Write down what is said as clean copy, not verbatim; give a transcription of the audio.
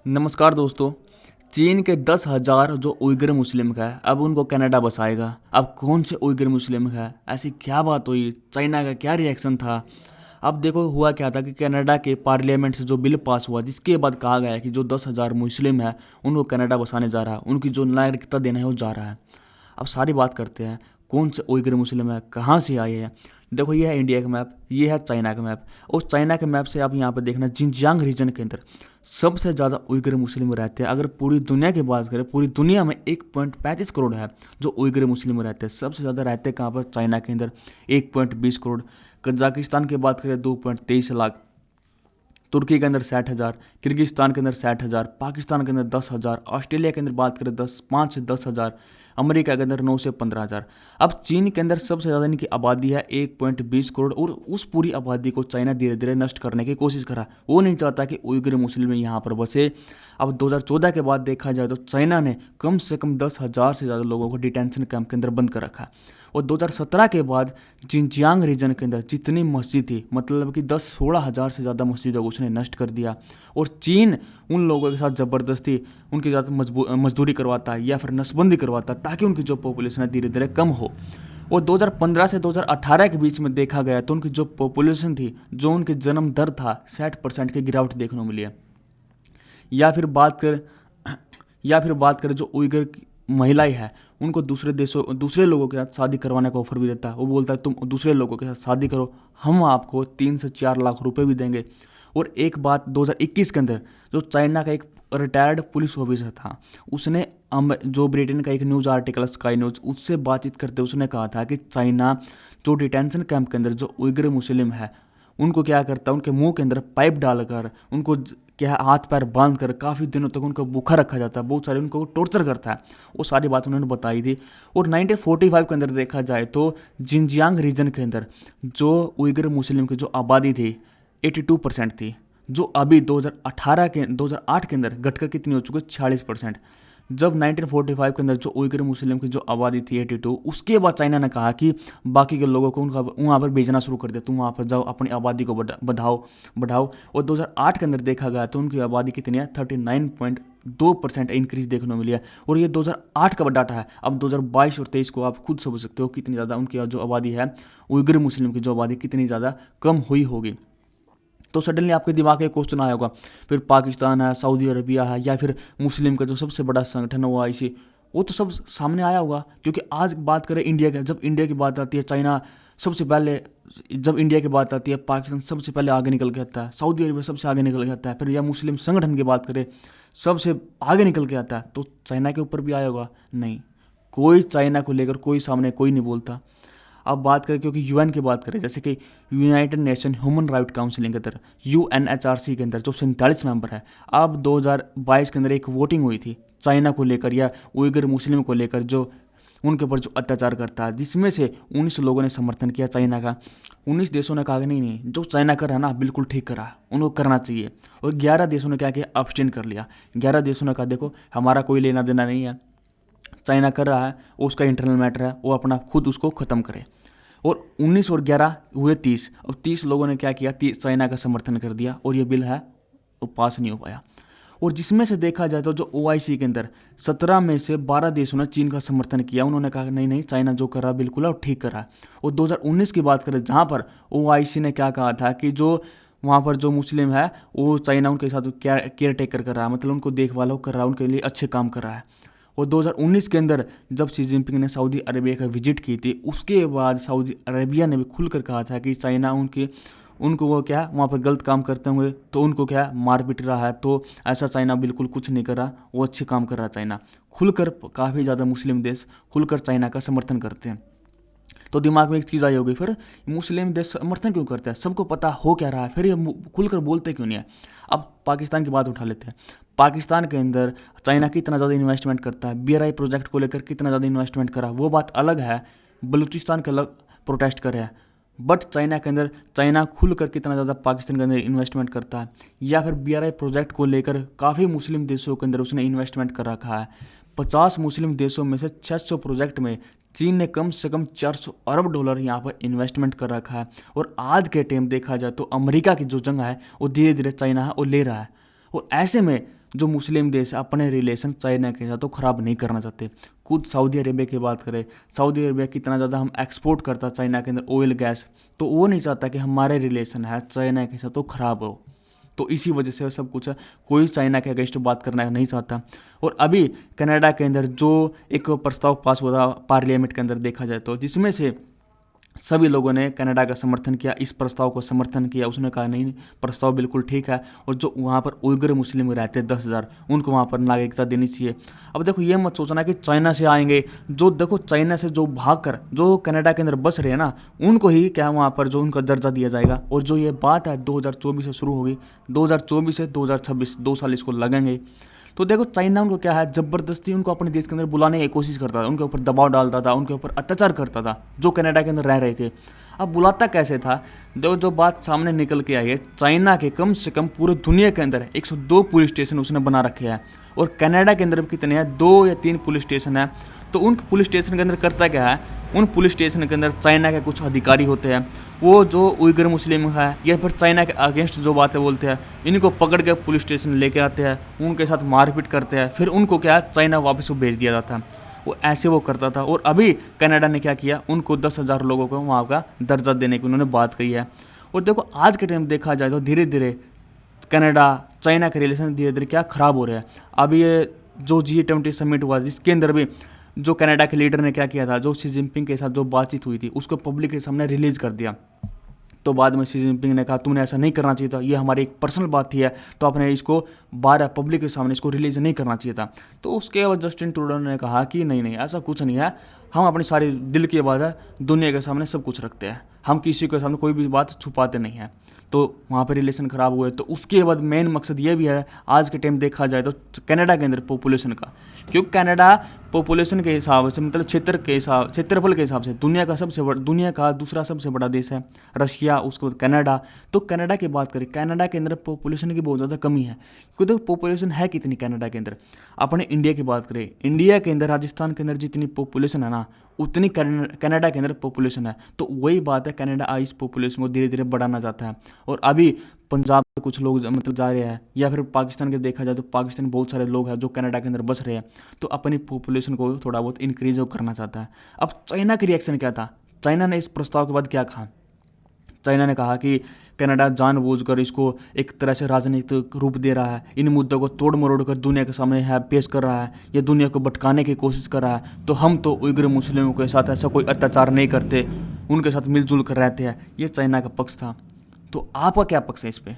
नमस्कार दोस्तों। चीन के 10,000 जो उइगर मुस्लिम है अब उनको कनाडा बसाएगा। अब कौन से उइगर मुस्लिम है, ऐसी क्या बात हुई, चाइना का क्या रिएक्शन था। अब देखो हुआ क्या था कि कनाडा के पार्लियामेंट से जो बिल पास हुआ जिसके बाद कहा गया है कि जो 10,000 मुस्लिम है उनको कनाडा बसाने जा रहा है, उनकी जो नागरिकता देना है वो जा रहा है। अब सारी बात करते हैं कौन से उइगर मुस्लिम है, कहाँ से आए हैं। देखो ये है इंडिया का मैप, ये है चाइना का मैप। और चाइना के मैप से आप यहाँ पे देखना जिनजियांग रीजन के अंदर सबसे ज़्यादा उइगर मुस्लिम रहते हैं। अगर पूरी दुनिया की बात करें, पूरी दुनिया में 1.35 करोड़ है जो उइगर मुस्लिम रहते हैं। सबसे ज़्यादा रहते हैं कहाँ पर, चाइना के अंदर 1.20 करोड़। कजाकिस्तान की बात करें 2.23 लाख, तुर्की के अंदर 60,000, किर्गिस्तान के अंदर 60,000, पाकिस्तान के अंदर 10,000, ऑस्ट्रेलिया के अंदर बात करें 5 से 10,000, अमेरिका के अंदर 9 से 15,000। अब चीन के अंदर सबसे ज़्यादा इनकी आबादी है 1.20 करोड़, और उस पूरी आबादी को चाइना धीरे धीरे नष्ट करने की कोशिश करा। वो नहीं चाहता कि उइगर मुस्लिम यहाँ पर बसे। अब 2014 के बाद देखा जाए तो चाइना ने कम से कम 10,000 से ज़्यादा लोगों को डिटेंशन कैंप के अंदर बंद कर रखा। और 2017 के बाद जिनजियांग रीजन के अंदर जितनी मस्जिद थी, मतलब कि 10-16 हज़ार से ज़्यादा मस्जिदों को उसने नष्ट कर दिया। और चीन उन लोगों के साथ ज़बरदस्ती उनके साथ मजदूरी करवाता है या फिर नसबंदी करवाता है ताकि उनकी जो पॉपुलेशन है धीरे धीरे कम हो। और 2015 से 2018 के बीच में देखा गया तो उनकी जो पॉपुलेशन थी, जो उनके जन्म दर था, 60% की गिरावट देखने को मिली है। या फिर बात कर या फिर बात करें जो उइगर की महिलाएं हैं, उनको दूसरे लोगों के साथ शादी करवाने का ऑफर भी देता है। वो बोलता है तुम दूसरे लोगों के साथ शादी करो, हम आपको 3 से 4 लाख रुपए भी देंगे। और एक बात 2021 के अंदर जो चाइना का एक रिटायर्ड पुलिस ऑफिसर था, उसने जो ब्रिटेन का एक न्यूज़ आर्टिकल स्काई न्यूज़ उससे बातचीत करते उसने कहा था कि चाइना जो डिटेंशन कैंप के अंदर जो उइगर मुस्लिम है उनको क्या करता है, उनके मुंह के अंदर पाइप डालकर उनको क्या हाथ पैर बांध कर काफ़ी दिनों तक उनको भूखा रखा जाता है, बहुत सारे उनको टॉर्चर करता है। वो सारी बात उन्होंने बताई थी। और 1945 के अंदर देखा जाए तो जिनजियांग रीजन के अंदर जो उइगर मुस्लिम की जो आबादी थी 82% थी, जो अभी 2008 के अंदर घटकर कितनी हो चुकी है, 46%। जब 1945 के अंदर जो उइगर मुस्लिम की जो आबादी थी 82, उसके बाद चाइना ने कहा कि बाकी के लोगों को उनका वहाँ पर भेजना शुरू कर दिया, तुम वहाँ पर जाओ अपनी आबादी को बढ़ाओ। और 2008 के अंदर देखा गया तो उनकी आबादी कितनी है, 39.2% इंक्रीज देखने को मिली है। और ये 2008 का डाटा है। अब 2022 और 23 को आप खुद समझ सकते हो कितनी ज़्यादा उनकी जो आबादी है, उइगर मुस्लिम की जो आबादी कितनी ज़्यादा कम हुई होगी। तो सडनली आपके दिमाग में क्वेश्चन आया होगा, फिर पाकिस्तान है, सऊदी अरबिया है, या फिर मुस्लिम का जो सबसे बड़ा संगठन है वो आईसी, वो तो सब सामने आया होगा। क्योंकि आज बात करें इंडिया की, जब इंडिया की बात आती है चाइना सबसे पहले, जब इंडिया की बात आती है पाकिस्तान सबसे पहले आगे निकल के आता है, सऊदी अरबिया सबसे आगे निकल के आता है, फिर या मुस्लिम संगठन की बात करें सबसे आगे निकल के आता है, तो चाइना के ऊपर भी आया होगा? नहीं, कोई चाइना को लेकर कोई सामने कोई नहीं बोलता। अब बात करें क्योंकि यूएन की बात करें, जैसे कि United nation human right counselling के अंदर यूएनएचआरसी के अंदर जो 47 मेंबर है, अब 2022 के अंदर एक वोटिंग हुई थी चाइना को लेकर या उइगर मुस्लिम को लेकर जो उनके ऊपर जो अत्याचार करता है, जिसमें से 19 लोगों ने समर्थन किया चाइना का। 19 देशों ने कहा कि नहीं जो चाइना कर रहा है ना बिल्कुल ठीक कर रहा है, उनको करना चाहिए। और 11 देशों ने क्या किया, अब्सटेन कर लिया। 11 देशों ने कहा देखो हमारा कोई लेना देना नहीं है, चाइना कर रहा है वो उसका इंटरनल मैटर है, वो अपना खुद उसको ख़त्म करे। और 19 और 11 हुए 30। अब 30 लोगों ने क्या किया, चाइना का समर्थन कर दिया और ये बिल है वो पास नहीं हो पाया। और जिसमें से देखा जाए तो जो ओआईसी के अंदर 17 में से 12 देशों ने चीन का समर्थन किया। उन्होंने कहा नहीं नहीं चाइना जो कर रहा है बिल्कुल है और ठीक कर रहा है। और 2019 की बात करें जहाँ पर ओआईसी ने क्या कहा था कि जो वहाँ पर जो मुस्लिम है वो चाइना उनके साथ केयर टेकर कर रहा है, मतलब उनको देखभाल कर रहा है, उनके लिए अच्छे काम कर रहा है। और 2019 के अंदर जब शी जिनपिंग ने सऊदी अरेबिया का विजिट की थी, उसके बाद सऊदी अरेबिया ने भी खुलकर कहा था कि चाइना उनको वो क्या वहाँ पर गलत काम करते हुए तो उनको क्या मार पीट रहा है, तो ऐसा चाइना बिल्कुल कुछ नहीं कर रहा, वो अच्छे काम कर रहा है। चाइना खुलकर, काफ़ी ज़्यादा मुस्लिम देश खुलकर चाइना का समर्थन करते हैं। तो दिमाग में एक चीज़ आई होगी, फिर मुस्लिम देश समर्थन क्यों करते हैं, सबको पता हो क्या रहा है, फिर ये खुलकर बोलते क्यों नहीं है। अब पाकिस्तान की बात उठा लेते हैं। पाकिस्तान के अंदर चाइना कितना ज़्यादा इन्वेस्टमेंट करता है, बीआरआई प्रोजेक्ट को लेकर कितना ज़्यादा इन्वेस्टमेंट करा, वो बात अलग है। बलूचिस्तान के अलग प्रोटेस्ट कर रहे हैं, बट चाइना के अंदर चाइना खुलकर कितना ज़्यादा पाकिस्तान के अंदर इन्वेस्टमेंट करता है। या फिर बीआरआई प्रोजेक्ट को लेकर काफ़ी मुस्लिम देशों के अंदर उसने इन्वेस्टमेंट कर रखा है। 50 मुस्लिम देशों में से 600 प्रोजेक्ट में चीन ने कम से कम 400 अरब डॉलर यहाँ पर इन्वेस्टमेंट कर रखा है। और आज के टाइम देखा जाए तो अमेरिका की जो जगह है वो धीरे धीरे चाइना है वो ले रहा है। और ऐसे में जो मुस्लिम देश है अपने रिलेशन चाइना के साथ तो ख़राब नहीं करना चाहते। खुद सऊदी अरेबिया की बात करें, सऊदी अरेबिया कितना ज़्यादा हम एक्सपोर्ट करता चाइना के अंदर ऑयल गैस, तो वो नहीं चाहता कि हमारे रिलेशन है चाइना के साथ तो ख़राब हो। तो इसी वजह से सब कुछ है, कोई चाइना के अगेंस्ट बात करना नहीं चाहता। और अभी कनाडा के अंदर जो एक प्रस्ताव पास हुआ था पार्लियामेंट के अंदर देखा जाए तो, जिसमें से सभी लोगों ने कनाडा का समर्थन किया, इस प्रस्ताव को समर्थन किया। उसने कहा नहीं, प्रस्ताव बिल्कुल ठीक है, और जो वहाँ पर उइगर मुस्लिम रहते हैं 10,000, उनको वहाँ पर नागरिकता देनी चाहिए। अब देखो ये मत सोचना कि चाइना से आएंगे, जो देखो चाइना से जो भागकर जो कनाडा के अंदर बस रहे हैं ना, उनको ही क्या वहाँ पर जो उनका दर्जा दिया जाएगा। और जो ये बात है 2024 से शुरू होगी, 2024 से 2026 2 साल इसको लगेंगे। तो देखो चाइना उनको क्या है, ज़बरदस्ती उनको अपने देश के अंदर बुलाने की कोशिश करता था, उनके ऊपर दबाव डालता था, उनके ऊपर अत्याचार करता था जो कनाडा के अंदर रह रहे थे। अब बुलाता कैसे था, देखो जो बात सामने निकल के आई है, चाइना के कम से कम पूरे दुनिया के अंदर 102 पुलिस स्टेशन उसने बना रखे हैं, और कनाडा के अंदर कितने हैं, 2 या 3 पुलिस स्टेशन है। तो उन पुलिस स्टेशन के अंदर करता क्या है, उन पुलिस स्टेशन के अंदर चाइना के कुछ अधिकारी होते हैं, वो जो उइगर मुस्लिम है या फिर चाइना के अगेंस्ट जो बातें बोलते हैं, इनको पकड़ के पुलिस स्टेशन लेके आते हैं, उनके साथ मारपीट करते हैं, फिर उनको क्या है चाइना वापस को भेज दिया जाता है। वो ऐसे वो करता था। और अभी कनाडा ने क्या किया, उनको 10,000 लोगों को वहाँ का दर्जा देने की उन्होंने बात कही है। और देखो आज के टाइम देखा जाए तो धीरे धीरे कनाडा चाइना के रिलेशन धीरे धीरे क्या ख़राब हो रहा है। अभी ये जो G20 समिट हुआ, जिसके अंदर भी जो कनाडा के लीडर ने क्या किया था, जो शी जिनपिंग के साथ जो बातचीत हुई थी उसको पब्लिक के सामने रिलीज़ कर दिया। तो बाद में शी जिनपिंग ने कहा तुमने ऐसा नहीं करना चाहिए था, ये हमारी एक पर्सनल बात थी है, तो आपने इसको बाहर पब्लिक के सामने इसको रिलीज नहीं करना चाहिए था। तो उसके बाद जस्टिन ट्रूडो ने कहा कि नहीं नहीं ऐसा कुछ नहीं है, हम अपनी सारी दिल की बात है दुनिया के सामने सब कुछ रखते हैं, हम किसी के सामने कोई भी बात छुपाते नहीं हैं। तो वहाँ पर रिलेशन ख़राब हुए। तो उसके बाद मेन मकसद ये भी है आज के टाइम देखा जाए तो कनाडा के अंदर पॉपुलेशन का, क्योंकि कनाडा पॉपुलेशन के हिसाब से मतलब क्षेत्रफल के हिसाब से दुनिया का दूसरा सबसे बड़ा देश है, रशिया, उसके बाद कनाडा। तो कनाडा की बात करें, कनाडा के अंदर पॉपुलेशन की बहुत ज़्यादा कमी है, क्योंकि देखो पॉपुलेशन है कितनी कनाडा के अंदर। अपने इंडिया की बात करें, इंडिया के अंदर राजस्थान के अंदर जितनी पॉपुलेशन है ना, उतनी कनाडा के अंदर पॉपुलेशन है। तो वही बात है, कनाडा इस पॉपुलेशन को धीरे धीरे बढ़ाना चाहता है। और अभी पंजाब में कुछ लोग मतलब जा रहे हैं, या फिर पाकिस्तान के देखा जाए तो पाकिस्तान में बहुत सारे लोग हैं जो कनाडा के अंदर बस रहे हैं, तो अपनी पॉपुलेशन को थोड़ा बहुत इंक्रीज करना चाहता है। अब चाइना की रिएक्शन क्या था, चाइना ने इस प्रस्ताव के बाद क्या कहा, चाइना ने कहा कि कनाडा जानबूझकर इसको एक तरह से राजनीतिक रूप दे रहा है, इन मुद्दों को तोड़ मरोड़ कर दुनिया के सामने है पेश कर रहा है, या दुनिया को भटकाने की कोशिश कर रहा है। तो हम तो उइगर मुस्लिमों के साथ ऐसा कोई अत्याचार नहीं करते, उनके साथ मिलजुल कर रहते हैं। ये चाइना का पक्ष था। तो आपका क्या पक्ष है इस पर?